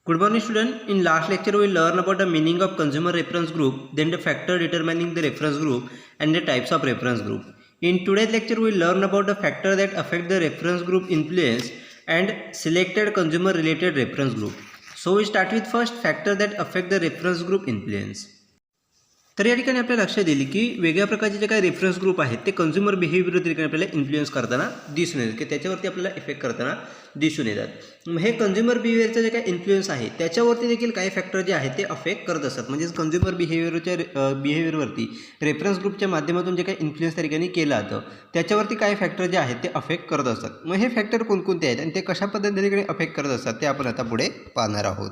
Good morning student. In last lecture we learned about the meaning of consumer reference group, then the factor determining the reference group and the types of reference group. In today's lecture we learn about the factor that affect the reference group influence and selected consumer related reference group. So we start with first factor that affect the reference group influence. तर या ठिकाणी आपल्या लक्षात येईल की वेगळ्या प्रकारचे जे काही रेफरन्स ग्रुप आहेत ते कन्झ्युमर बिहेवियर ठिकाणी आपल्याला इन्फ्लुएन्स करताना दिसून येतात की त्याच्यावरती आपल्याला इफेक्ट करताना दिसून येतात. हे कन्झ्युमर बिहेवियरचं जे काही इन्फ्लुएन्स आहे त्याच्यावरती देखील काही फॅक्टर जे आहेत ते अफेक्ट करत असतात. म्हणजेच कन्झ्युमर बिहेवियरवरती रेफरन्स ग्रुपच्या माध्यमातून जे काही इन्फ्लुएन्स त्या ठिकाणी केला जातं त्याच्यावरती काही फॅक्टर जे आहेत ते अफेक्ट करत असतात. मग हे फॅक्टर कोणकोणते आहेत आणि ते कशा पद्धतीने अफेक्ट करत असतात ते आपण आता पुढे पाहणार आहोत.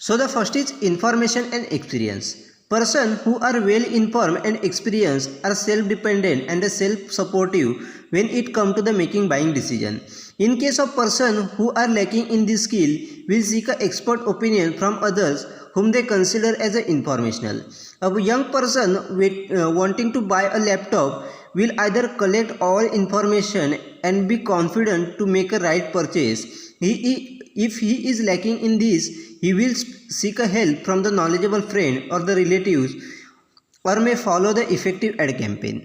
So the first is information and experience. Person who are well informed and experienced are self-dependent and self-supportive when it comes to the making buying decision. In case of person who are lacking in this skill will seek a expert opinion from others whom they consider as a informational. A young person wanting to buy a laptop will either collect all information and be confident to make a right purchase. If he is lacking in this, he will seek a help from the knowledgeable friend or the relatives or may follow the effective ad campaign.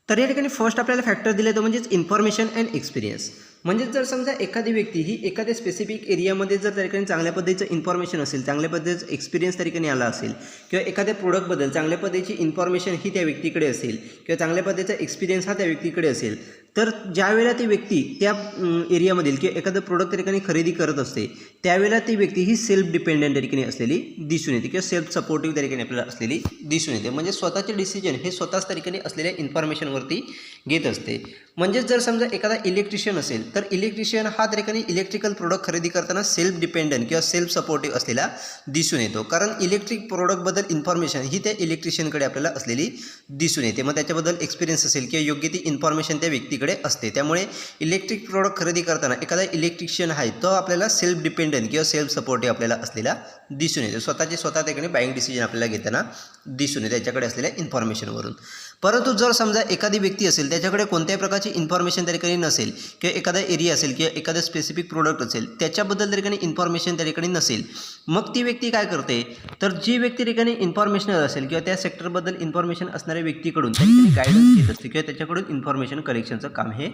तर या ठिकाणी first आपल्याला factor दिले तो म्हणजेच information and experience. म्हणजेच जर समजा एखादी व्यक्ती ही एखाद्या स्पेसिफिक एरियामध्ये जर त्या ठिकाणी चांगल्या पद्धतीचं इन्फॉर्मेशन असेल, चांगल्या पद्धतीचं एक्सपिरियन्स त्या ठिकाणी आला असेल किंवा एखाद्या प्रोडक्टबद्दल चांगल्या पद्धतीची इन्फॉर्मेशन ही त्या व्यक्तीकडे असेल किंवा चांगल्या पद्धतीचा एक्सपिरियन्स हा त्या व्यक्तीकडे असेल तर ज्यावेळेला ती व्यक्ती त्या एरियामधील किंवा एखादं प्रोडक्ट त्या ठिकाणी खरेदी करत असते त्यावेळेला ती व्यक्ती ही सेल्फ डिपेंडंट त्या ठिकाणी असलेली दिसून येते किंवा सेल्फ सपोर्टिव्ह त्या ठिकाणी आपल्याला असलेली दिसून येते. म्हणजे स्वतःचे डिसिजन हे स्वतःच त्या ठिकाणी असलेल्या इन्फॉर्मेशनवरती घेत असते. म्हणजेच जर समजा एखादा इलेक्ट्रिशियन असेल तर इलेक्ट्रिशियन हा त्या ठिकाणी इलेक्ट्रिकल प्रोडक्ट खरेदी करताना सेल्फ डिपेंडंट किंवा सेल्फ सपोर्टिव्ह असलेला दिसून येतो. कारण इलेक्ट्रिक प्रोडक्टबद्दल इन्फॉर्मेशन ही त्या इलेक्ट्रिशियनकडे आपल्याला असलेली दिसून येते. मग त्याच्याबद्दल एक्सपिरियन्स असेल किंवा योग्य ती इन्फॉर्मेशन त्या व्यक्तीकडे असते. त्यामुळे इलेक्ट्रिक प्रोडक्ट खरेदी करताना एखादा इलेक्ट्रिशियन आहे तो आपल्याला सेल्फ डिपेंडंट किंवा सेल्फ सपोर्टिव्ह आपल्याला असलेला दिसून येतो. स्वतः ठिकाणी बाईंग डिसिजन आपल्याला घेताना दिसून येते त्याच्याकडे असलेल्या इन्फॉर्मेशनवरून. परंतु जर समजा एखादी व्यक्ती असेल त्याच्याकडे कोणत्याही प्रकारची इन्फॉर्मेशन त्या ठिकाणी नसेल किंवा एखादा एरिया असेल किंवा एखादा स्पेसिफिक प्रोडक्ट असेल त्याच्याबद्दल त्या ठिकाणी इन्फॉर्मेशन त्या ठिकाणी नसेल मग ती व्यक्ती काय करते तर जी व्यक्ती ठिकाणी इन्फॉर्मेशनल असेल किंवा त्या सेक्टरबद्दल इन्फॉर्मेशन असणाऱ्या व्यक्तीकडून त्या ठिकाणी गायडन्स घेत असते किंवा त्याच्याकडून इन्फॉर्मेशन कलेक्शनचं काम हे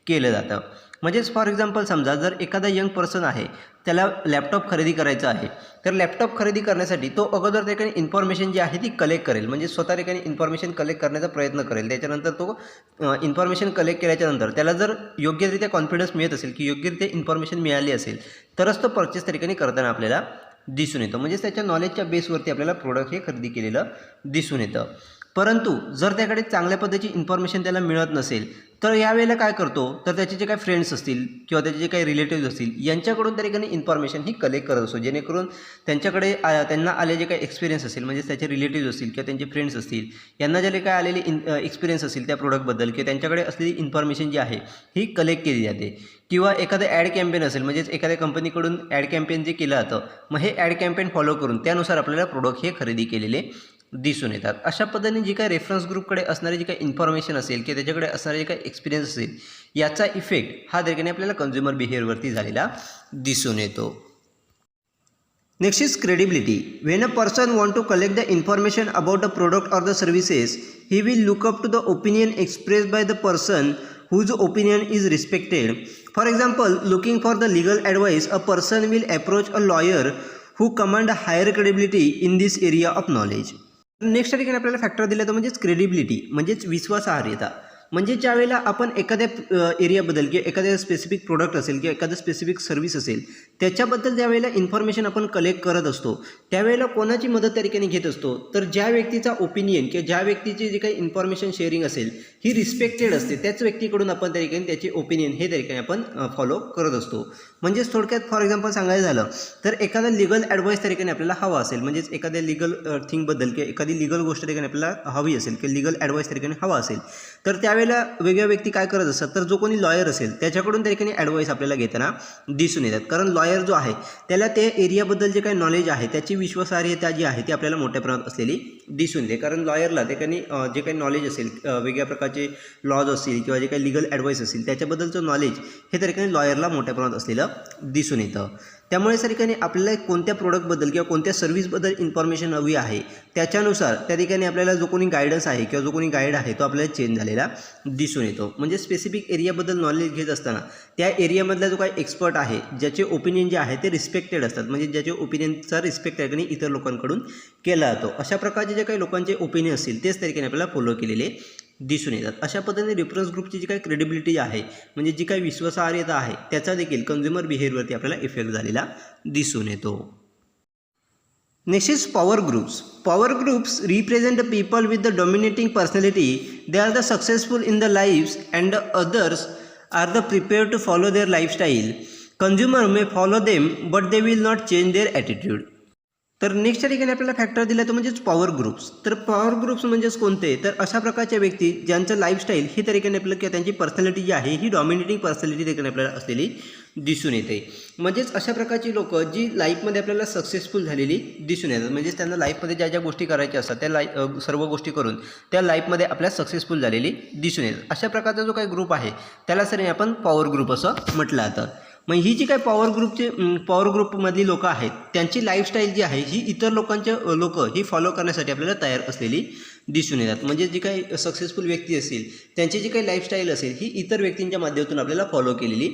केलं जातं. म्हणजेच फॉर एक्झाम्पल समजा जर एखादा यंग पर्सन आहे त्याला लॅपटॉप खरेदी करायचा आहे तर लॅपटॉप खरेदी करण्यासाठी तो अगोदर त्या ठिकाणी इन्फॉर्मेशन जी आहे ती कलेक्ट करेल. म्हणजे स्वतः ठिकाणी इन्फॉर्मेशन कलेक्ट करण्याचा प्रयत्न करेल. त्याच्यानंतर तो इन्फॉर्मेशन कलेक्ट केल्याच्यानंतर त्याला जर योग्यरित्या कॉन्फिडन्स मिळत असेल की योग्यरित्या इन्फॉर्मेशन मिळाली असेल तरच तो परचेस त्या ठिकाणी करताना आपल्याला दिसून येतो. म्हणजेच त्याच्या नॉलेजच्या बेसवरती आपल्याला प्रोडक्ट हे खरेदी केलेलं दिसून येतं. परंतु जर त्याकडे चांगल्या पद्धतीची इन्फॉर्मेशन त्याला मिळत नसेल तर यावेळेला काय करतो तर त्याचे जे काही फ्रेंड्स असतील किंवा त्याचे जे काही रिलेटिव्ह असतील यांच्याकडून त्या ठिकाणी इन्फॉर्मेशन ही कलेक्ट करत असतो जेणेकरून त्यांच्याकडे त्यांना आले जे काही एक्सपिरियन्स असेल म्हणजे त्याचे रिलेटिव्ह असतील किंवा त्यांचे फ्रेंड्स असतील यांना जे काही आलेली एक्सपिरियन्स असेल त्या प्रोडक्टबद्दल किंवा त्यांच्याकडे असलेली इन्फॉर्मेशन जी आहे ही कलेक्ट केली जाते. किंवा एखादं ॲड कॅम्पेन असेल म्हणजेच एखाद्या कंपनीकडून ॲड कॅम्पेन जे केलं जातं मग हे ॲड कॅम्पेन फॉलो करून त्यानुसार आपल्याला प्रोडक्ट हे खरेदी केलेले दिसून येतात. अशा पद्धतीने जी काही रेफरन्स ग्रुपकडे असणारी जी काही इन्फॉर्मेशन असेल किंवा त्याच्याकडे असणारे जे काही एक्सपिरियन्स असेल याचा इफेक्ट हा ठिकाणी आपल्याला कन्झ्युमर बिहेवियरवरती झालेला दिसून येतो. Next is credibility. When a person want to collect the information about the product or the services he will look up to the opinion express by the person whose opinion is respected. For example, looking for the legal advice, a person will approach a lawyer who command a higher credibility in this area of knowledge. Next ठिकाणी आपल्याला factor दिला तो म्हणजेच credibility म्हणजेच विश्वासार्हता. म्हणजे ज्यावेळेला आपण एखाद्या एरियाबद्दल किंवा एखाद्या स्पेसिफिक प्रोडक्ट असेल किंवा एखादं स्पेसिफिक सर्व्हिस असेल त्याच्याबद्दल ज्यावेळेला इन्फॉर्मेशन आपण कलेक्ट करत असतो त्यावेळेला कोणाची मदत त्या ठिकाणी घेत असतो तर ज्या व्यक्तीचा ओपिनियन किंवा ज्या व्यक्तीची जी काही इन्फॉर्मेशन शेअरिंग असेल ही रिस्पेक्टेड असते त्याच व्यक्तीकडून आपण त्या ठिकाणी त्याची ओपिनियन हे त्या ठिकाणी आपण फॉलो करत असतो. म्हणजेच थोडक्यात फॉर एक्झाम्पल सांगायचं झालं तर एखादा लिगल ॲडवाईस त्या ठिकाणी आपल्याला हवा असेल म्हणजेच एखाद्या लिगल थिंगबद्दल किंवा एखादी लिगल गोष्ट त्या ठिकाणी आपल्याला हवी असेल किंवा लिगल ॲडवाईस त्या ठिकाणी हवा असेल तर त्यावेळेला वेगळ्या व्यक्ती काय करत असतात तर जो कोणी लॉयर असेल त्याच्याकडून त्या ठिकाणी ॲडवाईस आपल्याला घेताना दिसून येतात. कारण लॉयर जो आहे त्याला त्या एरियाबद्दल जे काही नॉलेज आहे त्याची विश्वासार्हता जी आहे ती आपल्याला मोठ्या प्रमाणात असलेली दिसून येते. कारण लॉयरला त्या ठिकाणी जे काही नॉलेज असेल, वेगळ्या प्रकारचे लॉज असतील किंवा जे काही लिगल ॲडवाईस असेल त्याच्याबद्दलचं नॉलेज हे त्या ठिकाणी लॉयरला मोठ्या प्रमाणात असलेलं दिसून येतं. त्यामुळे त्या ठिकाणी आपल्याला कोणत्या प्रोडक्टबद्दल किंवा कोणत्या सर्व्हिसबद्दल इन्फॉर्मेशन हवी आहे त्याच्यानुसार त्या ठिकाणी आपल्याला जो कोणी गायडन्स आहे किंवा जो कोणी गाईड आहे तो आपल्याला चेंज झालेला दिसून येतो. म्हणजे स्पेसिफिक एरियाबद्दल नॉलेज घेत असताना त्या एरियामधला जो काही एक्सपर्ट आहे ज्याचे ओपिनियन जे आहे ते रिस्पेक्टेड असतात, म्हणजे ज्याचे ओपिनियनचा रिस्पेक्ट त्या ठिकाणी इतर लोकांकडून केला जातो, अशा प्रकारचे जे काही लोकांचे ओपिनियन असतील तेच त्या ठिकाणी आपल्याला फॉलो केलेले दिसून येतात. अशा पद्धतीने रेफरन्स ग्रुपची जी काही क्रेडिबिलिटी आहे, म्हणजे जी काही विश्वासार्हता आहे त्याचा देखील कन्झ्युमर बिहेवियरवरती आपल्याला इफेक्ट झालेला दिसून येतो. Next is power groups. Power groups represent the people with the dominating personality. They are the successful in the lives and the others are the prepared to follow their lifestyle. Consumer may follow them but they will not change their attitude. तर नेक्स्टच्या ठिकाणी आपल्याला factor दिला तो म्हणजेच power groups. तर power groups म्हणजेच कोणते, तर अशा प्रकारच्या व्यक्ती ज्यांचं लाईफस्टाईल ही त्या ठिकाणी आपल्याला किंवा त्यांची पर्सनॅलिटी जी आहे ही डॉमिनेटिंग पर्सनॅलिटी त्या ठिकाणी आपल्याला असलेली दिसून येते. म्हणजेच अशा प्रकारची लोक जी लाईफमध्ये आपल्याला सक्सेसफुल झालेली दिसून येतात. म्हणजेच त्यांना लाईफमध्ये ज्या ज्या गोष्टी करायच्या असतात त्या सर्व गोष्टी करून त्या लाईफमध्ये आपल्या सक्सेसफुल झालेली दिसून येतात. अशा प्रकारचा जो काही ग्रुप आहे त्याला सर आपण पॉवर ग्रुप असं म्हटलं जातं. मग ही जी काही पॉवर ग्रुपमधली लोकं आहेत त्यांची लाईफस्टाईल जी आहे ही इतर लोक ही फॉलो करण्यासाठी आपल्याला तयार असलेली दिसून येतात. म्हणजे जी काही सक्सेसफुल व्यक्ती असतील त्यांची जी काही लाईफस्टाईल असेल ही इतर व्यक्तींच्या माध्यमातून आपल्याला फॉलो केलेली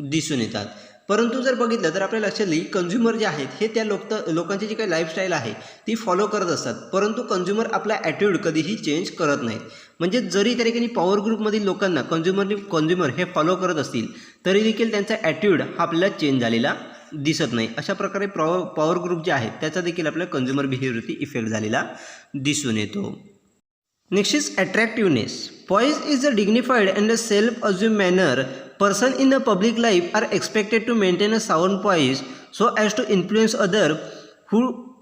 दिसून येतात. परंतु जर बघितलं तर आपल्या लक्षात येईल कन्झ्युमर जे आहेत हे त्या लोकांची जी काही लाईफस्टाईल आहे ती फॉलो करत असतात, परंतु कन्झ्युमर आपला ॲटिट्यूड कधीही चेंज करत नाहीत. म्हणजे जरी त्या ठिकाणी पॉवर ग्रुपमधील लोकांना कन्झ्युमर हे फॉलो करत असतील तरी देखील त्यांचा ॲटिट्यूड हा आपल्याला चेंज झालेला दिसत नाही. अशा प्रकारे पॉवर ग्रुप जे आहेत त्याचा देखील आपल्या कन्झ्युमर बिहेवियरवरती इफेक्ट झालेला दिसून येतो. Next is attractiveness. Poise is a dignified and a self assume manner. Person in the public life are expected to maintain a sound poise so as to influence others who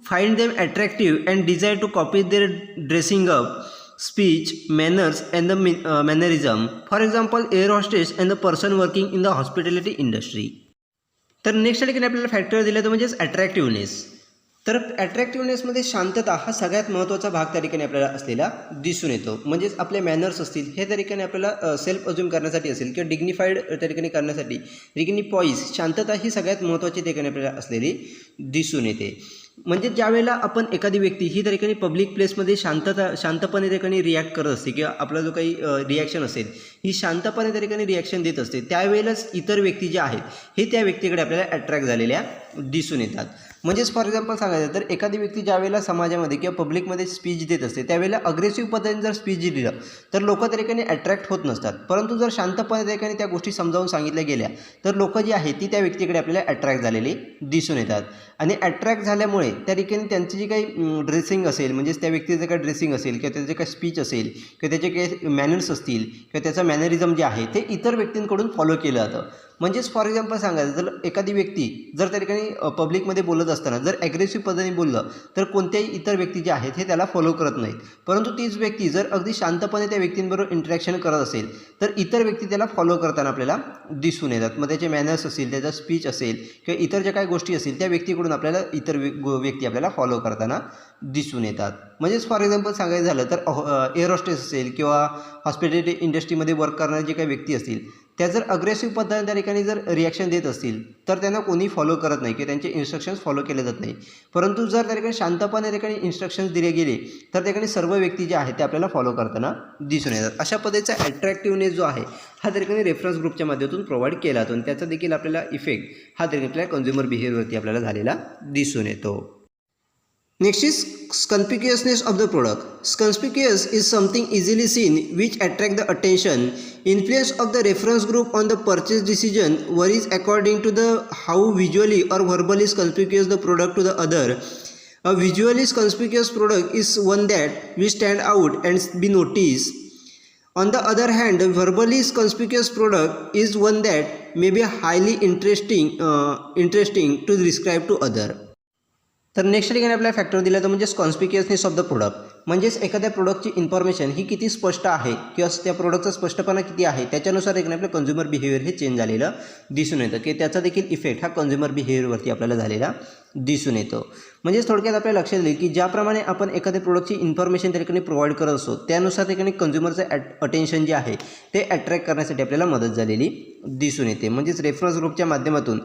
find them attractive and desire to copy their dressing up, speech, manners and the mannerism. For example, air hostess and the person working in the hospitality industry. तर next ठिकाणी आपल्याला factor दिला तो म्हणजेच अट्रॅक्टिव्हनेस. तर अट्रॅक्टिव्हनेसमध्ये शांतता हा सगळ्यात महत्त्वाचा भाग त्या ठिकाणी आपल्याला असलेला दिसून येतो. म्हणजेच आपले मॅनर्स असतील हे त्या ठिकाणी आपल्याला सेल्फ अज्युम करण्यासाठी असेल किंवा डिग्निफाईड त्या ठिकाणी करण्यासाठी ठिकाणी पॉईज शांतता ही सगळ्यात महत्त्वाची ठिकाणी आपल्याला असलेली दिसून येते. म्हणजे ज्यावेळेला आपण एखादी व्यक्ती ही त्या ठिकाणी पब्लिक प्लेसमध्ये शांतपणे त्या ठिकाणी रिॲक्ट करत असते किंवा आपला जो काही रिॲक्शन असेल ही शांतपणे त्या ठिकाणी रिॲक्शन देत असते, त्यावेळेलाच इतर व्यक्ती ज्या आहेत हे त्या व्यक्तीकडे आपल्याला अट्रॅक्ट झालेल्या दिसून येतात. म्हणजेच फॉर एक्झाम्पल सांगायचं तर एखादी व्यक्ती ज्यावेळेला समाजामध्ये किंवा पब्लिकमध्ये स्पीच देत असते त्यावेळेला अग्रेसिव्ह पद्धतीने जर स्पीच दिलं तर लोक त्या ठिकाणी अट्रॅक्ट होत नसतात. परंतु जर शांतपणे त्या ठिकाणी त्या गोष्टी समजावून सांगितल्या गेल्या तर लोक जी आहेत ती त्या व्यक्तीकडे आपल्याला अट्रॅक्ट झालेली दिसून येतात. आणि अट्रॅक्ट झाल्यामुळे त्या ठिकाणी त्यांची जी काही ड्रेसिंग असेल, म्हणजेच त्या व्यक्तीचं काही ड्रेसिंग असेल किंवा त्याचे काही स्पीच असेल किंवा त्याचे काही मॅनर्स असतील किंवा त्याचं मॅनरिझम जे आहे ते इतर व्यक्तींकडून फॉलो केलं जातं. म्हणजेच फॉर एक्झाम्पल सांगायचं तर एखादी व्यक्ती जर त्या ठिकाणी पब्लिकमध्ये बोलत असताना जर ॲग्रेसिव्ह पद्धतीने बोललं तर कोणत्याही इतर व्यक्ती जे आहेत हे त्याला फॉलो करत नाहीत. परंतु तीच व्यक्ती जर अगदी शांतपणे त्या व्यक्तींबरोबर इंटरॅक्शन करत असेल तर इतर व्यक्ती त्याला फॉलो करताना आपल्याला दिसून येतात. मग त्याचे मॅनर्स असेल, त्याचा स्पीच असेल किंवा इतर ज्या काही गोष्टी असतील त्या व्यक्तीकडून आपल्याला इतर व्यक्ती आपल्याला फॉलो करताना दिसून येतात. म्हणजेच फॉर एक्झाम्पल सांगायचं झालं तर एअर होस्टेस असेल किंवा हॉस्पिटॅलिटी इंडस्ट्रीमध्ये वर्क करणारे जे काही व्यक्ती असतील त्या जर अग्रेसिव्ह पद्धतीने त्या ठिकाणी जर रिॲक्शन देत असतील तर त्यांना कोणी फॉलो करत नाही किंवा त्यांचे इन्स्ट्रक्शन्स फॉलो केले जात नाही. परंतु जर त्या ठिकाणी शांतपणे त्या ठिकाणी इन्स्ट्रक्शन्स दिले गेले तर त्या ठिकाणी सर्व व्यक्ती जे आहेत ते आपल्याला फॉलो करताना दिसून येतात. अशा पद्धतीचा अट्रॅक्टिव्हनेस जो आहे हा त्या ठिकाणी रेफरन्स ग्रुपच्या माध्यमातून प्रोव्हाइड केला जातो आणि त्याचा देखील आपल्याला इफेक्ट हा त्या ठिकाणी आपल्या कन्झ्युमर बिहेवियरवरती आपल्याला झालेला दिसून येतो. Next is conspicuousness of the product. Conspicuous is something easily seen which attract the attention. Influence of the reference group on the purchase decision varies according to the how visually or verbally conspicuous the product to the other. A visually conspicuous product is one that will stand out and be noticed. On the other hand, a verbally conspicuous product is one that may be highly interesting to describe to other. तर next ठिकाणी आपल्याला factor दिला तर म्हणजेच कॉन्स्पिक्युअसनेस of the product. म्हणजेच एखाद्या प्रोडक्टची information ही किती स्पष्ट आहे किंवा त्या प्रोडक्टचा स्पष्टपणा किती आहे त्याच्यानुसार एक आपलं कन्झ्युमर बिहेवियर हे चेंज झालेलं दिसून येतं की त्याचा देखील इफेक्ट हा कन्झ्युमर बिहेवियरवरती आपल्याला झालेला दिसून येतं. म्हणजेच थोडक्यात आपल्या लक्षात येईल की ज्याप्रमाणे आपण एखाद्या प्रोडक्टची इन्फॉर्मेशन त्या ठिकाणी प्रोव्हाइड करत असतो त्यानुसार त्या ठिकाणी कन्झ्युमरचं अटेन्शन जे आहे ते अट्रॅक्ट करण्यासाठी आपल्याला मदत झालेली दिसून येते. म्हणजेच रेफरन्स ग्रुपच्या माध्यमातून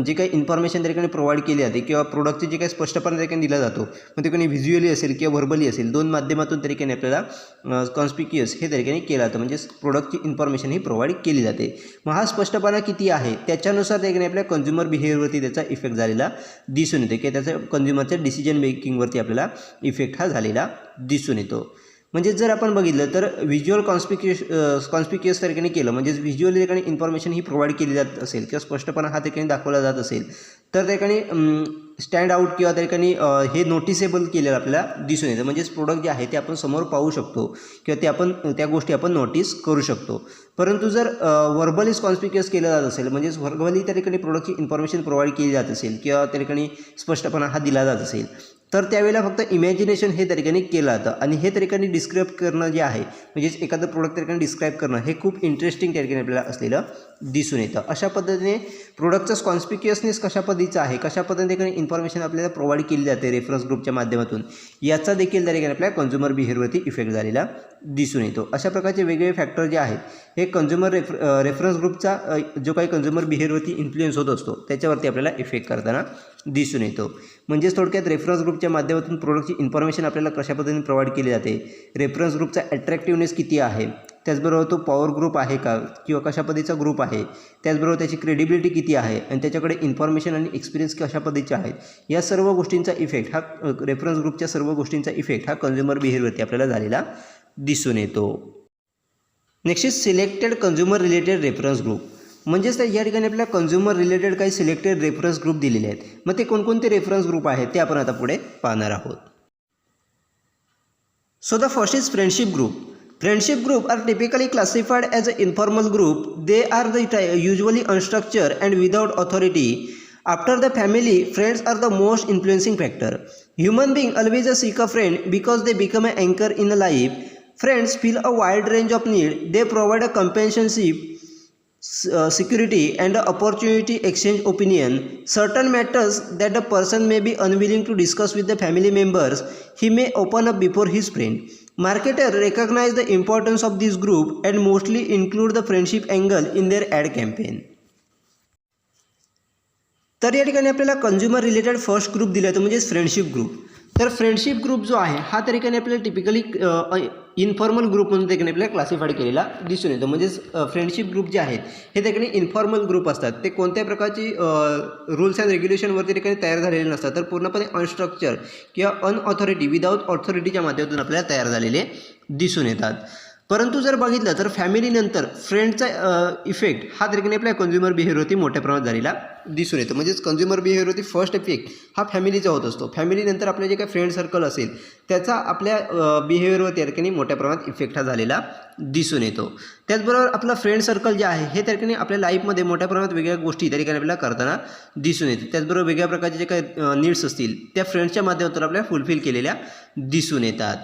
जे काही इन्फॉर्मेशन त्या ठिकाणी प्रोव्हाइड केली जाते किंवा प्रोडक्टचे जे काही स्पष्टपणे त्या ठिकाणी दिला जातो मग त्या ठिकाणी व्हिज्युअली असेल किंवा व्हर्बली असेल दोन माध्यमातून त्या ठिकाणी आपल्याला कॉन्स्पिक्युअस हे त्या ठिकाणी केलं जातं. म्हणजेच प्रोडक्टची इन्फॉर्मेशन ही प्रोव्हाइड केली जाते. मग हा स्पष्टपणा किती आहे त्याच्यानुसार त्या ठिकाणी आपल्या कन्झ्युमर बिहेवियरवरती त्याचा इफेक्ट झालेला दिसून येतो की त्याचा कन्झ्युमरच्या डिसिजन मेकिंगवरती आपल्याला इफेक्ट हा झालेला दिसून येतो. म्हणजे जर आपण बघितलं तर व्हिज्युअल कॉन्स्पिक्युअस त्या ठिकाणी केलं म्हणजेच व्हिज्युअली ठिकाणी इन्फॉर्मेशन ही प्रोव्हाइड केली जात असेल किंवा स्पष्टपणा हा ठिकाणी दाखवला जात असेल तर त्या ठिकाणी स्टँड आउट किंवा त्या ठिकाणी हे नोटिसेबल केलेलं आपल्याला दिसून येतं. म्हणजेच प्रोडक्ट जे आहे ते आपण समोर पाहू शकतो किंवा ते आपण त्या गोष्टी आपण नोटीस करू शकतो. परंतु जर व्हर्बलीच कॉन्स्पिक्युअस केलं जात असेल म्हणजेच व्हर्बली त्या ठिकाणी प्रोडक्टची इन्फॉर्मेशन प्रोव्हाइड केली जात असेल किंवा त्या ठिकाणी स्पष्टपणा हा दिला जात असेल तर त्यावेळेला फक्त इमॅजिनेशन हे त्या ठिकाणी केलं जातं आणि हे त्या ठिकाणी डिस्क्राईब करणं जे आहे म्हणजेच एखादं प्रोडक्ट त्या ठिकाणी डिस्क्राईब करणं हे खूप इंटरेस्टिंग त्या ठिकाणी आपल्याला असलेलं दिसून येतं. अशा पद्धतीने प्रोडक्टचा कॉन्स्पिक्युअसनेस कशा पद्धतीचा आहे कशा पद्धतीने ठिकाणी इन्फॉर्मेशन आपल्याला प्रोव्हाइड केली जाते रेफरन्स ग्रुपच्या माध्यमातून याचा देखील त्या ठिकाणी आपल्या कन्झ्युमर बिहेवियरवरती इफेक्ट झालेला दिसून येतो. अशा प्रकारचे वेगवेगळे फॅक्टर जे आहेत हे कन्झ्युमर रेफरन्स ग्रुपचा जो काही कन्झ्युमर बिहेवियरवरती इन्फ्लुएन्स होत असतो त्याच्यावरती आपल्याला इफेक्ट करताना दिसून येतो. म्हणजेच थोडक्यात रेफरन्स ग्रुपच्या माध्यमातून प्रोडक्टची इन्फॉर्मेशन आपल्याला कशा पद्धतीने प्रोव्हाइड केली जाते रेफरन्स ग्रुपचा अट्रॅक्टिव्हनेस किती आहे त्याचबरोबर तो पॉवर ग्रुप आहे का किंवा कशा पद्धतीचा ग्रुप आहे त्याचबरोबर त्याची क्रेडिबिलिटी किती आहे आणि त्याच्याकडे इन्फॉर्मेशन आणि एक्सपिरियन्स कशा पद्धतीचे आहेत या सर्व गोष्टींचा इफेक्ट हा रेफरन्स ग्रुपच्या सर्व गोष्टींचा इफेक्ट हा कन्झ्युमर बिहेवियरवरती आपल्याला झालेला दिसून येतो. Next is selected consumer related reference group. म्हणजेच या ठिकाणी आपल्याला कन्झ्युमर रिलेटेड काही सिलेक्टेड रेफरन्स ग्रुप दिलेले आहेत. मग ते कोणकोणते रेफरन्स ग्रुप आहेत ते आपण आता पुढे पाहणार आहोत. So the first is friendship group. Friendship group are typically classified as an informal group. They are usually unstructured and without authority. After the family, friends are the most influencing factor. Human beings always seek a friend because they become an anchor in a life. Friends fill a wide range of needs. They provide a companionship, security and opportunity exchange opinion. Certain matters that the person may be unwilling to discuss with the family members, he may open up before his friend. Marketers recognize the importance of this group and mostly include the friendship angle in their ad campaign. तर या ठिकाणी आपल्याला consumer related first group दिला तो म्हणजेच friendship group. तर friendship group जो आहे हा त्या ठिकाणी आपल्याला टिपिकली इन्फॉर्मल ग्रुप म्हणून त्या ठिकाणी आपल्याला क्लासिफाईड केलेला दिसून येतो. म्हणजेच फ्रेंडशिप ग्रुप जे आहेत हे त्या ठिकाणी इन्फॉर्मल ग्रुप असतात. ते कोणत्या प्रकारची रूल्स अँड रेग्युलेशनवरती ठिकाणी तयार झालेले नसतात तर पूर्णपणे अनस्ट्रक्चर किंवा अनऑथॉरिटी विदाऊट ऑथॉरिटीच्या माध्यमातून आपल्याला तयार झालेले दिसून येतात. परंतु जर बघितलं तर फॅमिलीनंतर फ्रेंडचा इफेक्ट हा त्या ठिकाणी आपल्या कन्झ्युमर बिहेवियरवरती मोठ्या प्रमाणात झालेला दिसून येतो. म्हणजेच कन्झ्युमर बिहेवियरवरती फर्स्ट इफेक्ट हा फॅमिलीचा होत असतो. फॅमिलीनंतर आपले जे काही फ्रेंड सर्कल असेल त्याचा आपल्या बिहेवियरवरती या ठिकाणी मोठ्या प्रमाणात इफेक्ट हा झालेला दिसून येतो. त्याचबरोबर आपलं फ्रेंड सर्कल जे आहे हे त्या ठिकाणी आपल्या लाईफमध्ये मोठ्या प्रमाणात वेगवेगळ्या गोष्टी त्या ठिकाणी आपल्याला करताना दिसून येते. त्याचबरोबर वेगळ्या प्रकारचे जे काही नीड्स असतील त्या फ्रेंड्सच्या माध्यमातून आपल्याला फुलफिल केलेल्या दिसून येतात.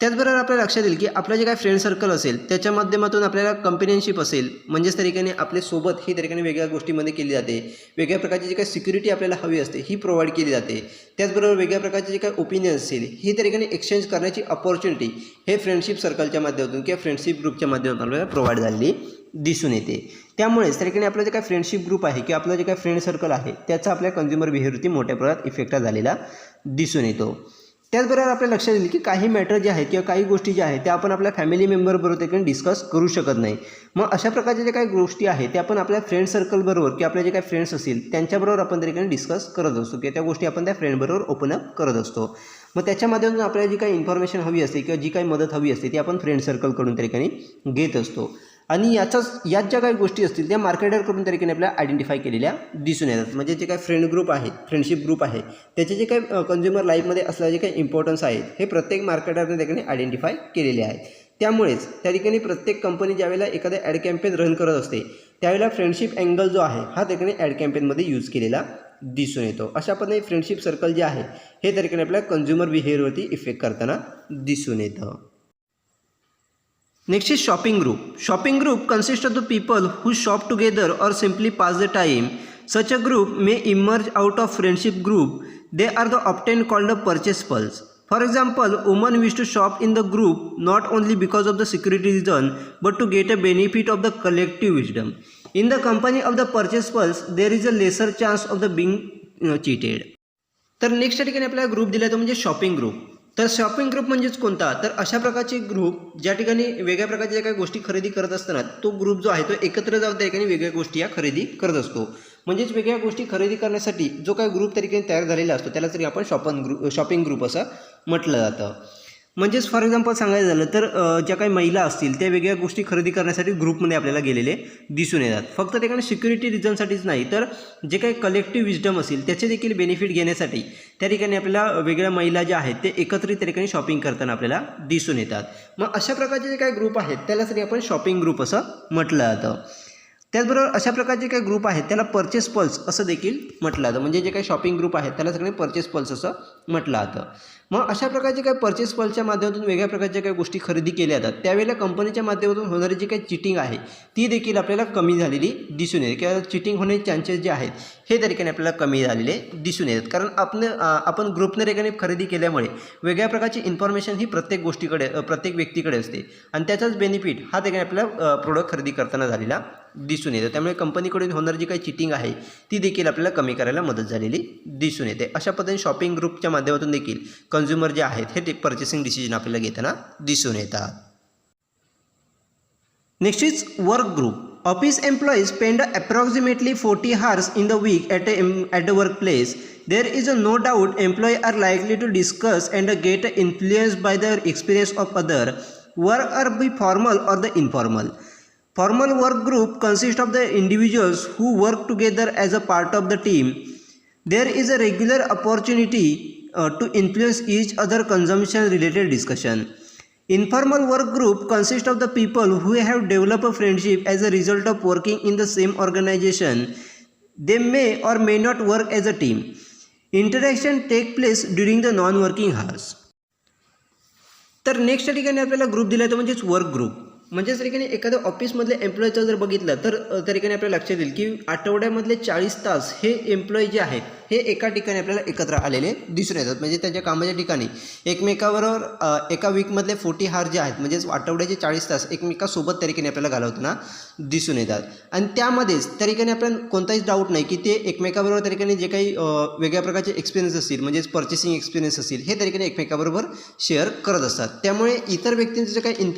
त्याचबरोबर आपल्या लक्षात येईल की आपलं जे काही फ्रेंड सर्कल असेल त्याच्या माध्यमातून आपल्याला कंपॅनियनशिप असेल म्हणजेच त्या ठिकाणी आपले सोबत ही त्या ठिकाणी वेगळ्या गोष्टीमध्ये केली जाते. वेगळ्या प्रकारची जी काही सिक्युरिटी आपल्याला हवी असते ही प्रोव्हाइड केली जाते. त्याचबरोबर वेगळ्या प्रकारचे जे काही ओपिनियन असेल ही त्या ठिकाणी एक्सचेंज करण्याची अपॉर्च्युनिटी हे फ्रेंडशिप सर्कलच्या माध्यमातून किंवा फ्रेंडशिप ग्रुपच्या माध्यमातून आपल्याला प्रोव्हाइड झालेली दिसून येते. त्यामुळेच त्या ठिकाणी आपलं जे काही फ्रेंडशिप ग्रुप आहे किंवा आपलं जे काही फ्रेंड सर्कल आहे त्याचा आपल्या कन्झ्युमर बिहेवियरवरती मोठ्या प्रमाणात इफेक्ट झालेला दिसून येतो. त्याचबरोबर आपल्या लक्षात येईल की काही मॅटर जे आहेत किंवा काही गोष्टी ज्या आहेत त्या आपण आपल्या फॅमिली मेंबरबरोबर त्या ठिकाणी डिस्कस करू शकत नाही. मग अशा प्रकारच्या ज्या काही गोष्टी आहेत त्या आपण आपल्या फ्रेंड सर्कलबरोबर किंवा आपले जे काही फ्रेंड्स असतील त्यांच्याबरोबर आपण त्या ठिकाणी डिस्कस करत असतो किंवा त्या गोष्टी आपण त्या फ्रेंडबरोबर ओपन अप करत असतो. मग त्याच्या माध्यमातून आपल्याला जी काही इन्फॉर्मेशन हवी असते किंवा जी काही मदत हवी असते ती आपण फ्रेंड सर्कलकडून त्या ठिकाणी घेत असतो. आणि याच ज्या काही गोष्टी असतील त्या मार्केटरकडून त्या ठिकाणी आपल्याला आयडेंटिफाय केलेल्या दिसून येतात. म्हणजे जे काही फ्रेंड ग्रुप आहेत फ्रेंडशिप ग्रुप आहे त्याचे जे काही कन्झ्युमर लाईफमध्ये असलेले जे काही इम्पॉर्टन्स आहेत हे प्रत्येक मार्केटरने त्या ठिकाणी आयडेंटिफाय केलेले आहेत. त्यामुळेच त्या ठिकाणी प्रत्येक कंपनी ज्यावेळेला एखाद्या ॲड कॅम्पेन रन करत असते त्यावेळेला फ्रेंडशिप अँगल जो आहे हा त्या ठिकाणी ॲड कॅम्पेनमध्ये यूज केलेला दिसून येतो. अशा पद्धतीने फ्रेंडशिप सर्कल जे आहे हे त्या ठिकाणी आपल्या कन्झ्युमर बिहेवियरवरती इफेक्ट करताना दिसून येतं. Next is shopping group. Shopping group consists of the people who shop together or simply pass the time. Such a group may emerge out of friendship group. They are the often called the purchase pulse. For example, women wish to shop in the group not only because of the security reason but to get a benefit of the collective wisdom. In the company of the purchase pulse, there is a lesser chance of the being cheated. तर next ठिकाणी आपल्याला group दिला तो म्हणजे shopping group. तर shopping group म्हणजेच कोणता, तर अशा प्रकारचे ग्रुप ज्या ठिकाणी वेगळ्या प्रकारच्या ज्या काही गोष्टी खरेदी करत असताना तो ग्रुप जो आहे तो एकत्र जाऊन त्या ठिकाणी वेगळ्या गोष्टी या खरेदी करत असतो. म्हणजेच वेगळ्या गोष्टी खरेदी करण्यासाठी जो काही ग्रुप त्या ठिकाणी तयार झालेला असतो त्याला तरी आपण शॉपिंग ग्रुप असं म्हटलं जातं. म्हणजेच फॉर एक्झाम्पल सांगायचं झालं तर ज्या काही महिला असतील त्या वेगळ्या गोष्टी खरेदी करण्यासाठी ग्रुपमध्ये आपल्याला गेलेले दिसून येतात. फक्त ठिकाणी सिक्युरिटी रिझनसाठीच नाही तर जे काही कलेक्टिव्ह विजडम असेल त्याचे देखील बेनिफिट घेण्यासाठी त्या ठिकाणी आपल्याला वेगळ्या महिला ज्या आहेत ते एकत्रित त्या ठिकाणी शॉपिंग करताना आपल्याला दिसून येतात. मग अशा प्रकारचे जे काही ग्रुप आहेत त्याला तरी आपण शॉपिंग ग्रुप असं म्हटलं जातं. त्याचबरोबर अशा प्रकारचे काही ग्रुप आहेत त्याला परचेस पल्स असं देखील म्हटलं जातं. म्हणजे जे काही शॉपिंग ग्रुप आहेत त्याला सगळे परचेस पल्स असं म्हटलं जातं. मग अशा प्रकारचे काही परचेस पल्सच्या माध्यमातून वेगळ्या प्रकारच्या काही गोष्टी खरेदी केल्या जातात त्यावेळेला कंपनीच्या माध्यमातून होणारी जी काही चिटिंग आहे ती देखील आपल्याला कमी झालेली दिसून येते किंवा चिटिंग होण्याचे चान्सेस जे आहेत हे त्या ठिकाणी आपल्याला कमी झालेले दिसून येतात. कारण आपण ग्रुपने ठिकाणी खरेदी केल्यामुळे वेगळ्या प्रकारची इन्फॉर्मेशन ही प्रत्येक व्यक्तीकडे असते आणि त्याचाच बेनिफिट हा ठिकाणी आपल्याला प्रोडक्ट खरेदी करताना झालेला दिसून येतं. त्यामुळे कंपनीकडून होणारी जी काही चिटिंग आहे ती देखील आपल्याला कमी करायला मदत झालेली दिसून येते. अशा पद्धतीने शॉपिंग ग्रुपच्या माध्यमातून देखील कन्झ्युमर जे आहेत हे पर्चेसिंग डिसिजन आपल्याला घेताना दिसून येतात. Next is work group. Office employees spend approximately 40 hours in the week at the workplace. There is no doubt employees are likely to discuss and get influenced by the experience of other. Work or be formal or the informal. Formal work group consists of the individuals who work together as a part of the team. There is a regular opportunity to influence each other consumption related discussion. Informal work group consists of the people who have developed a friendship as a result of working in the same organization. They may or may not work as a team. Interaction take place during the non-working hours. तर next ठिकाणी आपल्याला group दिला तो म्हणजेच work group. म्हणजेच त्या ठिकाणी एखाद्या ऑफिसमधल्या एम्प्लॉईचं जर बघितलं तर त्या ठिकाणी आपल्याला लक्षात येईल की आठवड्यामधले 40 तास हे एम्प्लॉई जे आहेत हे एका ठिकाणी आपल्याला एकत्र आलेले दिसून येतात. म्हणजे त्यांच्या कामाच्या ठिकाणी एकमेकाबरोबर एका वीकमधले 40 hours जे आहेत म्हणजेच आठवड्याचे 40 तास एकमेकासोबत त्या ठिकाणी आपल्याला घालवताना दिसून येतात. आणि त्यामध्येच त्या ठिकाणी आपल्याला कोणताच डाऊट नाही की ते एकमेकाबरोबर त्या ठिकाणी जे काही वेगळ्या प्रकारचे एक्सपिरियन्स असतील म्हणजेच पर्चेसिंग एक्सपिरियन्स असतील हे त्या ठिकाणी एकमेकाबरोबर शेअर करत असतात. त्यामुळे इतर व्यक्तींचे जे काही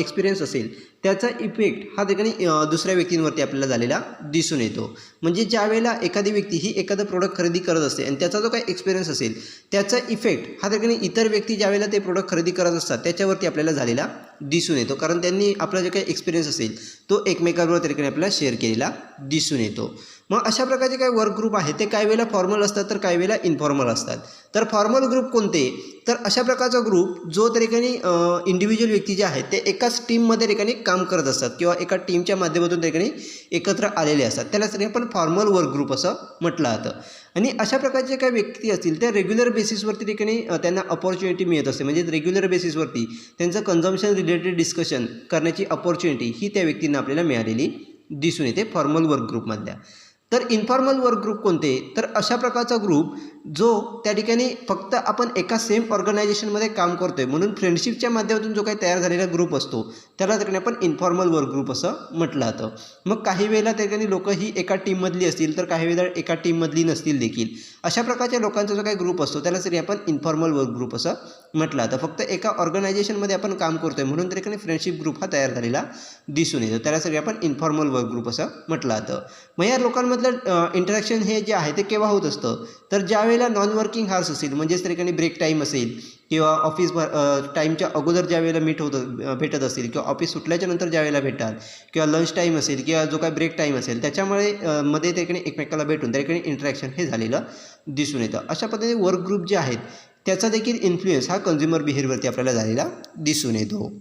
एक्सपिरियन्स असेल त्याचा इफेक्ट हा ठिकाणी दुसऱ्या व्यक्तींवरती आपल्याला झालेला दिसून येतो. म्हणजे ज्या वेळेला एखादी व्यक्ती ही एखादं प्रोडक्ट खरेदी करत असते आणि त्याचा जो काही एक्सपिरियन्स असेल त्याचा इफेक्ट हा ठिकाणी इतर व्यक्ती ज्या वेळेला ते प्रोडक्ट खरेदी करत असतात त्याच्यावरती आपल्याला झालेला दिसून येतो. कारण त्यांनी आपला जो काही एक्सपिरियन्स असेल तो एकमेकांबरोबर त्या ठिकाणी आपल्याला शेअर केलेला दिसून येतो. मग अशा प्रकारचे काही वर्क ग्रुप आहेत ते काही वेळेला फॉर्मल असतात तर काही वेळेला इनफॉर्मल असतात. तर फॉर्मल ग्रुप कोणते, तर अशा प्रकारचा ग्रुप जो त्या ठिकाणी इंडिव्हिज्युअल व्यक्ती जे आहेत ते एकाच टीममध्ये ठिकाणी काम करत असतात किंवा एका टीमच्या माध्यमातून त्या ठिकाणी एकत्र आलेले असतात त्यालाच आपण फॉर्मल वर्क ग्रुप असं म्हटलं जातं. आणि अशा प्रकारचे काही व्यक्ती असतील त्या रेग्युलर बेसिसवरती ठिकाणी त्यांना अपॉर्च्युनिटी मिळत असते. म्हणजे रेग्युलर बेसिसवरती त्यांचं कन्झम्पशन रिलेटेड डिस्कशन करण्याची अपॉर्च्युनिटी ही त्या व्यक्तींना आपल्याला मिळालेली दिसून येते फॉर्मल वर्क ग्रुपमधल्या. तर इन्फॉर्मल वर्क ग्रुप कोणते, तर अशा प्रकारचा ग्रुप जो त्या ठिकाणी फक्त आपण एका सेम ऑर्गनायझेशनमध्ये काम करतो आहे म्हणून फ्रेंडशिपच्या माध्यमातून जो काही तयार झालेला ग्रुप असतो त्याला त्या ठिकाणी आपण इन्फॉर्मल वर्क ग्रुप असं म्हटलं जातं. मग काही वेळेला त्या ठिकाणी लोक ही एका टीममधली असतील तर काही वेळेला एका टीममधली नसतील देखील. अशा प्रकारच्या लोकांचा जो काही ग्रुप असतो त्याला तरी आपण इन्फॉर्मल वर्क ग्रुप असं म्हटलं जातं. फक्त एका ऑर्गनायझेशनमध्ये आपण काम करतो आहे म्हणून त्या ठिकाणी फ्रेंडशिप ग्रुप हा तयार झालेला दिसून येतो त्याला तरी आपण इन्फॉर्मल वर्क ग्रुप असं म्हटलं जातं. मग या लोकांमधलं इंटरॅक्शन हे जे आहे ते केव्हा होत असतं, तर ज्यावेळेला नॉन वर्किंग हार्स असेल म्हणजेच त्या ठिकाणी ब्रेक टाईम असेल किंवा ऑफिस टाईमच्या अगोदर ज्या वेळेला भेटत असतील किंवा ऑफिस सुटल्याच्या नंतर ज्या वेळेला भेटतात किंवा लंच टाईम असेल किंवा जो काय ब्रेक टाईम असेल त्याच्यामुळे मध्ये त्या ठिकाणी एकमेकाला भेटून त्या ठिकाणी इंटरॅक्शन हे झालेलं दिसून येतं. अशा पद्धतीने वर्क ग्रुप जे आहेत त्याचा देखील इन्फ्लुएन्स हा कन्झ्युमर बिहेवियरवरती आपल्याला झालेला दिसून येतो.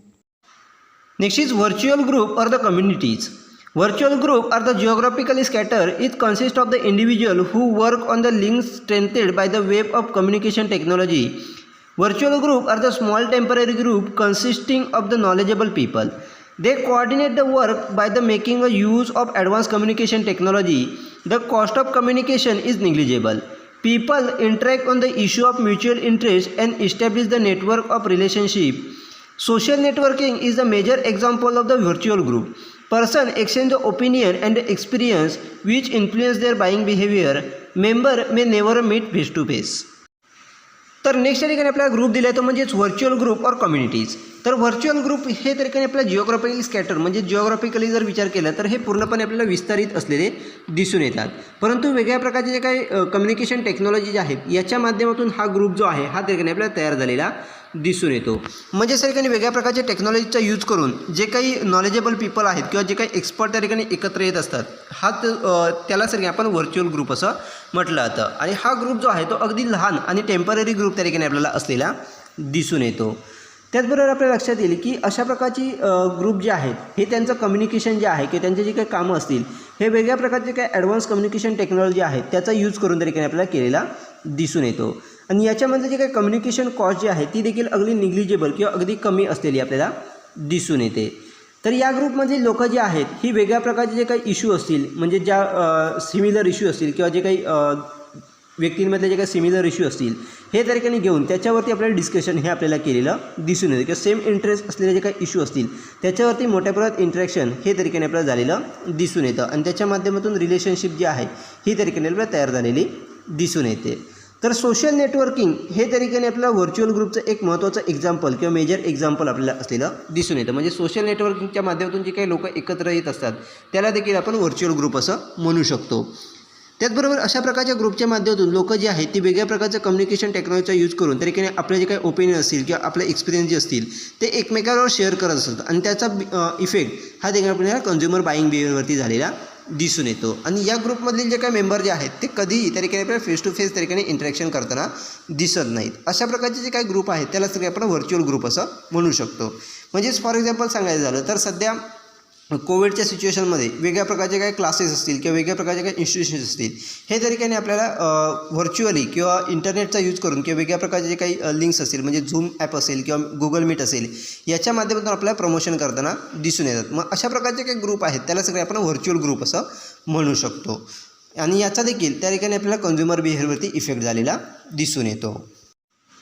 Next is virtual group or the communities. Virtual group are the geographically scattered. It consists of the individual who work on the links strengthened by the web of communication technology. Virtual group are the small temporary group consisting of the knowledgeable people. They coordinate the work by the making a use of advanced communication technology. The cost of communication is negligible. People interact on the issue of mutual interest and establish the network of relationship. Social networking is a major example of the virtual group. Person exchange the opinion and the experience which influence their buying behavior. Member may never meet face to face. तर next या ठिकाणी आपल्याला group दिला आहे तो म्हणजेच virtual group और communities. तर व्हर्च्युअल ग्रुप हे त्या ठिकाणी आपल्याला जिओग्राफिकली स्कॅटर म्हणजे जिओग्राफिकली जर विचार केला तर हे पूर्णपणे आपल्याला विस्तारित असलेले दिसून येतात. परंतु वेगळ्या प्रकारचे जे काही कम्युनिकेशन टेक्नॉलॉजी जे आहेत याच्या माध्यमातून हा ग्रुप जो आहे हा त्या ठिकाणी आपल्याला तयार झालेला दिसून येतो. म्हणजे त्या ठिकाणी वेगळ्या प्रकारच्या टेक्नॉलॉजीचा यूज करून जे काही नॉलेजेबल पीपल आहेत किंवा जे काही एक्सपर्ट त्या ठिकाणी एकत्र येत असतात हा त्याला सर आपण व्हर्च्युअल ग्रुप असं म्हटलं जातं. आणि हा ग्रुप जो आहे तो अगदी लहान आणि टेम्पररी ग्रुप त्या ठिकाणी आपल्याला असलेला दिसून येतो. त्याचबरोबर आपल्याला लक्षात येईल की अशा प्रकारची ग्रुप जे आहेत हे त्यांचं कम्युनिकेशन जे आहे की त्यांचे जे काही कामं असतील हे वेगळ्या प्रकारचे काही ॲडव्हान्स कम्युनिकेशन टेक्नॉलॉजी आहेत त्याचा यूज करून त्या ठिकाणी आपल्याला केलेला दिसून येतो. आणि याच्यामध्ये जे काही कम्युनिकेशन कॉस्ट जी आहे ती देखील अगदी निग्लिजिबल किंवा अगदी कमी असलेली आपल्याला दिसून येते. तर या ग्रुपमधील लोक जे आहेत ही वेगळ्या प्रकारचे जे काही इश्यू असतील म्हणजे ज्या सिमिलर इश्यू असतील किंवा जे काही व्यक्तींमधले जे काही सिमिलर इश्यू असतील हे त्या ठिकाणी घेऊन त्याच्यावरती आपल्याला डिस्कशन हे आपल्याला केलेलं दिसून येतं किंवा सेम इंटरेस्ट असलेले जे काही इश्यू असतील त्याच्यावरती मोठ्या प्रमाणात इंटरॅक्शन हे त्या ठिकाणी आपल्याला झालेलं दिसून येतं. आणि त्याच्या माध्यमातून रिलेशनशिप जी आहे ही त्या ठिकाणी आपल्याला तयार झालेली दिसून येते. तर सोशल नेटवर्किंग हे त्या ठिकाणी आपल्याला व्हर्च्युअल ग्रुपचं एक महत्त्वाचं एक्झाम्पल किंवा मेजर एक्झाम्पल आपल्याला असलेलं दिसून येतं. म्हणजे सोशल नेटवर्किंगच्या माध्यमातून जे काही लोक एकत्र येत असतात त्याला देखील आपण व्हर्च्युअल ग्रुप असं म्हणू शकतो. त्याचबरोबर अशा प्रकारच्या ग्रुपच्या माध्यमातून लोक जे आहेत ती वेगळ्या प्रकारचं कम्युनिकेशन टेक्नॉलॉजीचा यूज करून त्या ठिकाणी आपले जे काही ओपिनियन असतील किंवा आपले एक्सपिरियन्स जे असतील ते एकमेकांवर शेअर करत असतात आणि त्याचा इफेक्ट हा देखील आपल्याला कन्झ्युमर बाईंग बिहेवियरवरती झालेला दिसून येतो. आणि या ग्रुपमधील जे काही मेंबर जे आहेत ते कधीही त्या ठिकाणी आपल्याला फेस टू फेस त्या ठिकाणी इंटरॅक्शन करताना दिसत नाहीत. अशा प्रकारचे जे काही ग्रुप आहेत त्याला सगळे आपण व्हर्च्युअल ग्रुप असं म्हणू शकतो. म्हणजेच फॉर एक्झाम्पल सांगायचं झालं तर सध्या कोविडच्या सिच्युएशनमध्ये वेगळ्या प्रकारचे काही क्लासेस असतील किंवा वेगळ्या प्रकारचे काही इन्स्टिट्यूशन्स असतील हे त्या ठिकाणी आपल्याला व्हर्च्युअली किंवा इंटरनेटचा यूज करून किंवा वेगळ्या प्रकारचे जे काही लिंक्स असतील म्हणजे झूम ॲप असेल किंवा गुगल मीट असेल याच्या माध्यमातून आपल्याला प्रमोशन करताना दिसून येतात. मग अशा प्रकारचे काही ग्रुप आहेत त्याला सगळे आपण व्हर्च्युअल ग्रुप असं म्हणू शकतो. आणि याचा देखील त्या ठिकाणी आपल्याला कन्झ्युमर बिहेवियरवरती इफेक्ट झालेला दिसून येतो.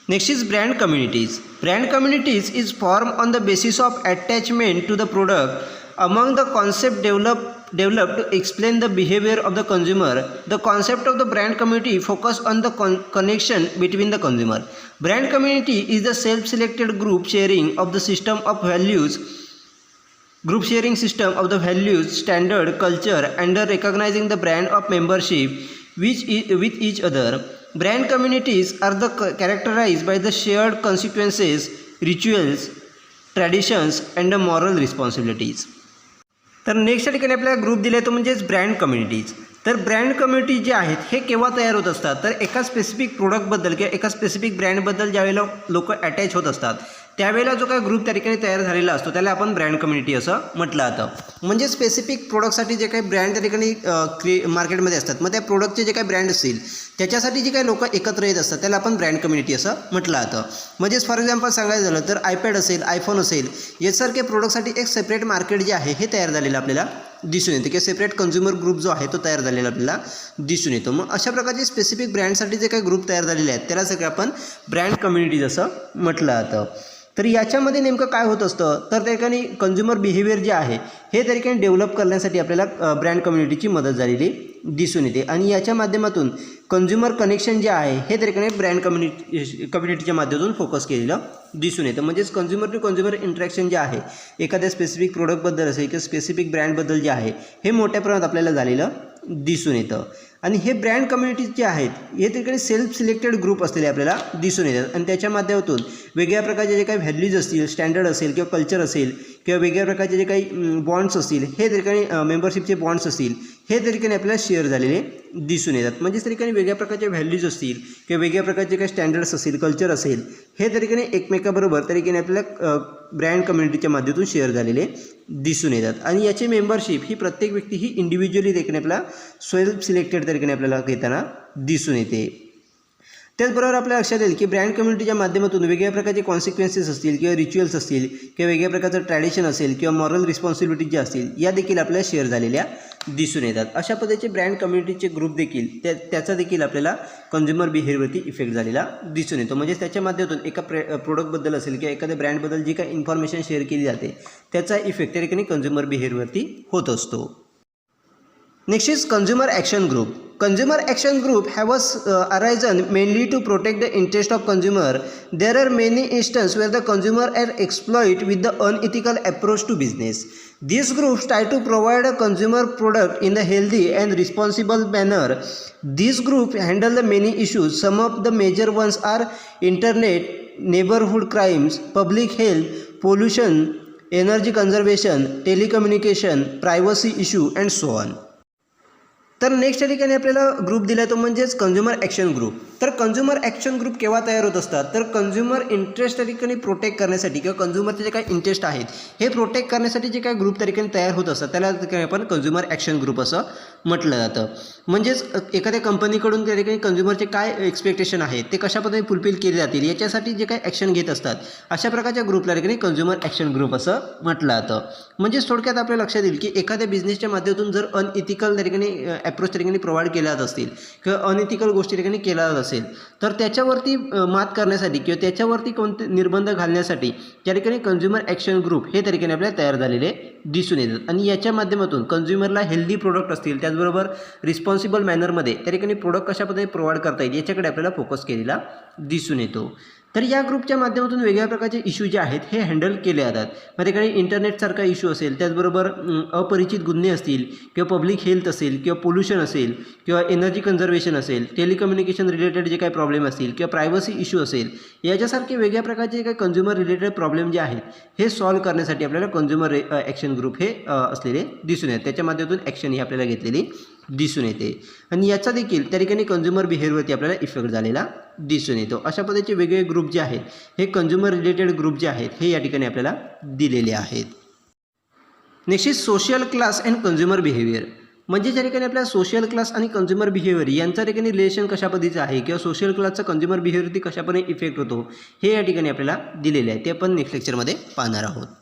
Next is brand communities. Brand communities is form on the basis of attachment to the product. Among the concept developed to explain the behavior of the consumer, the concept of the brand community focus on the connection between the consumer. Brand community is the self-selected group sharing of the system of values, group sharing system of the values, standard, culture, and the recognizing the brand of membership with each other. Brand communities are characterized by the shared consequences, rituals, traditions, and the moral responsibilities. तर next या ठिकाणी आपल्याला group दिले तो म्हणजेच brand communities. तर brand community जे आहेत हे केव्हा तयार होत असतात तर एका स्पेसिफिक प्रोडक्टबद्दल किंवा एका स्पेसिफिक ब्रँडबद्दल ज्यावेळेला लोक अटॅच होत असतात त्यावेळेला जो काही ग्रुप त्या ठिकाणी तयार झालेला असतो त्याला आपण ब्रँड कम्युनिटी असं म्हटलं जातं. म्हणजे स्पेसिफिक प्रोडक्टसाठी जे काही ब्रँड त्या ठिकाणी मार्केटमध्ये असतात मग त्या प्रोडक्टचे जे काही ब्रँड असतील त्याच्यासाठी जे काही लोक एकत्र येत असतात त्याला आपण ब्रँड कम्युनिटी असं म्हटलं जातं. म्हणजेच फॉर एक्झाम्पल सांगायचं झालं तर आयपॅड असेल आयफोन असेल यासारखे प्रोडक्टसाठी एक सेपरेट मार्केट जे आहे हे तयार झालेलं आपल्याला दिसून येतं किंवा सेपरेट कन्झ्युमर ग्रुप जो आहे तो तयार झालेला आपल्याला दिसून येतो. मग अशा प्रकारचे स्पेसिफिक ब्रँडसाठी जे काही ग्रुप तयार झालेले आहेत त्याला सगळं आपण ब्रँड कम्युनिटीज असं म्हटलं जातं. तर याच्यामध्ये नेमकं काय होत असतं तर त्या ठिकाणी कन्झ्युमर बिहेवियर जे आहे हे त्या ठिकाणी डेव्हलप करण्यासाठी आपल्याला ब्रँड कम्युनिटीची मदत झालेली दिसून येते. आणि याच्या माध्यमातून कन्झ्युमर कनेक्शन जे आहे हे त्या ठिकाणी ब्रँड कम्युनिटीच्या माध्यमातून फोकस केलेलं दिसून येतं. म्हणजेच कन्झ्युमर टू कन्झ्युमर इंटरॅक्शन जे आहे एखाद्या स्पेसिफिक प्रोडक्टबद्दल असेल किंवा स्पेसिफिक ब्रँडबद्दल जे आहे हे मोठ्या प्रमाणात आपल्याला झालेलं दिसून येतं. आणि हे ब्रँड कम्युनिटीज जे आहेत हे ठिकाणी सेल्फ सिलेक्टेड ग्रुप असलेले आपल्याला दिसून येतात. आणि त्याच्या माध्यमातून वेगळ्या प्रकारचे जे काही व्हॅल्यूज असतील स्टँडर्ड असेल किंवा कल्चर असेल किंवा वेगळ्या प्रकारचे जे काही बॉन्ड्स असतील हे ठिकाणी मेंबरशिपचे बॉन्ड्स असतील हे ठिकाणी आपल्याला शेअर झालेले दिसून येतात. म्हणजेच ठिकाणी वेगळ्या प्रकारचे व्हॅल्यूज असतील किंवा वेगळ्या प्रकारचे काही स्टँडर्ड्स असतील कल्चर असेल हे ठिकाणी एकमेकाबरोबर ठिकाणी आपल्याला ब्रँड कम्युनिटीच्या माध्यमातून शेअर झालेले दिसून येतात. आणि याची मेंबरशिप ही प्रत्येक व्यक्ती ही इंडिव्हिज्युअली देखील आपल्याला सेल्फ सिलेक्टेड ठिकाणी आपल्याला घेताना दिसून येते. त्याचबरोबर आपल्या लक्षात येईल की ब्रँड कम्युनिटीच्या माध्यमातून वेगवेगळ्या प्रकारचे कॉन्सिक्वेन्सेस असतील किंवा रिच्युअल्स असतील किंवा वेगळ्या प्रकारचं ट्रॅडिशन असेल किंवा मॉरल रिस्पॉन्सिबिलिटी ज्या असतील या देखील आपल्याला शेअर झालेल्या दिसून येतात. अशा पद्धतीचे ब्रँड कम्युनिटीचे ग्रुप देखील त्याचा देखील आपल्याला कंझ्युमर बिहेवियरवरती इफेक्ट झालेला दिसून येतो. म्हणजे त्याच्या माध्यमातून एका प्रोडक्टबद्दल असेल किंवा एखाद्या ब्रँडबद्दल जी काही इन्फॉर्मेशन शेअर केली जाते त्याचा इफेक्ट त्या ठिकाणी कंझ्युमर बिहेवियरवरती होत असतो. Next is consumer action group. Consumer action group have arisen mainly to protect the interest of consumer. There are many instances where the consumer are exploited with the unethical approach to business. These groups try to provide a consumer product in a healthy and responsible manner. These groups handle the many issues. Some of the major ones are internet, neighborhood crimes, public health, pollution, energy conservation, telecommunication, privacy issue and so on. तर next या ठिकाणी आपल्याला group दिला तो म्हणजेच consumer action group. तर consumer action group केव्हा तयार होत असतात तर कंझ्युमर इंटरेस्ट त्या ठिकाणी प्रोटेक्ट करण्यासाठी किंवा कंझ्युमरचे जे काही इंटरेस्ट आहेत हे प्रोटेक्ट करण्यासाठी जे काही ग्रुप त्या ठिकाणी तयार होत असतात त्याला ठिकाणी आपण कंझ्युमर ॲक्शन ग्रुप असं म्हटलं जातं. म्हणजेच एखाद्या कंपनीकडून त्या ठिकाणी कंझ्युमरचे काय एक्सपेक्टेशन आहेत ते कशा पद्धतीने फुलफिल केले जातील याच्यासाठी जे काही ॲक्शन घेत असतात अशा प्रकारच्या ग्रुपला ठिकाणी कंझ्युमर ॲक्शन ग्रुप असं म्हटलं जातं. म्हणजेच थोडक्यात आपल्या लक्षात येईल की एखाद्या बिझनेसच्या माध्यमातून जर अनइथिकल त्या ठिकाणी अप्रोच त्या ठिकाणी प्रोव्हाइड केल्या जात असतील किंवा अनइथिकल गोष्टी ठिकाणी केल्या जात असेल तर त्याच्यावरती मात करण्यासाठी किंवा त्याच्यावरती कोणते निर्बंध घालण्यासाठी त्या ठिकाणी कंझ्युमर ॲक्शन ग्रुप हे त्या ठिकाणी आपल्याला तयार झालेले दिसून येतात. आणि याच्या माध्यमातून कंझ्युमरला हेल्दी प्रोडक्ट असतील त्याचबरोबर रिस्पॉन्सिबल मॅनरमध्ये त्या ठिकाणी प्रोडक्ट कशा पद्धतीने प्रोव्हाइड करता येईल याच्याकडे आपल्याला फोकस केलेला दिसून येतो. तर या ग्रुपच्या माध्यमातून वेगवेगळ्या प्रकारचे इश्यू जे आहेत हे हँडल केले जातात. मग ठिकाणी इंटरनेटसारखा इश्यू असेल त्याचबरोबर अपरिचित गुन्हे असतील किंवा पब्लिक हेल्थ असेल किंवा पोल्युशन असेल किंवा एनर्जी कन्झर्वेशन असेल, टेलिकम्युनिकेशन रिलेटेड जे काही प्रॉब्लेम असतील किंवा प्रायव्हसी इश्यू असेल याच्यासारखे वेगळ्या प्रकारचे जे काही कंझ्युमर रिलेटेड प्रॉब्लेम जे आहेत हे सॉल्व्ह करण्यासाठी आपल्याला कंझ्युमर ॲक्शन ग्रुप हे असलेले दिसून येतात. त्याच्या माध्यमातून ॲक्शन ही आपल्याला घेतलेली दिसून येते आणि याचा देखील त्या ठिकाणी कंझ्युमर बिहेवियरवरती आपल्याला इफेक्ट झालेला दिसून येतो. अशा पद्धतीचे वेगवेगळे ग्रुप जे आहेत हे कंझ्युमर रिलेटेड ग्रुप जे आहेत हे या ठिकाणी आपल्याला दिलेले आहेत. Next is social class and consumer behaviour. म्हणजे ज्या ठिकाणी आपल्या सोशल क्लास आणि कंझ्युमर बिहेवियर यांचा ठिकाणी रिलेशन कशा पद्धतीचं आहे किंवा सोशल क्लासचा कंझ्युमर बिहेवियरवरती कशापणे इफेक्ट होतो हे या ठिकाणी आपल्याला दिलेले आहे. ते आपण नेक्स्ट लेक्चरमध्ये पाहणार आहोत.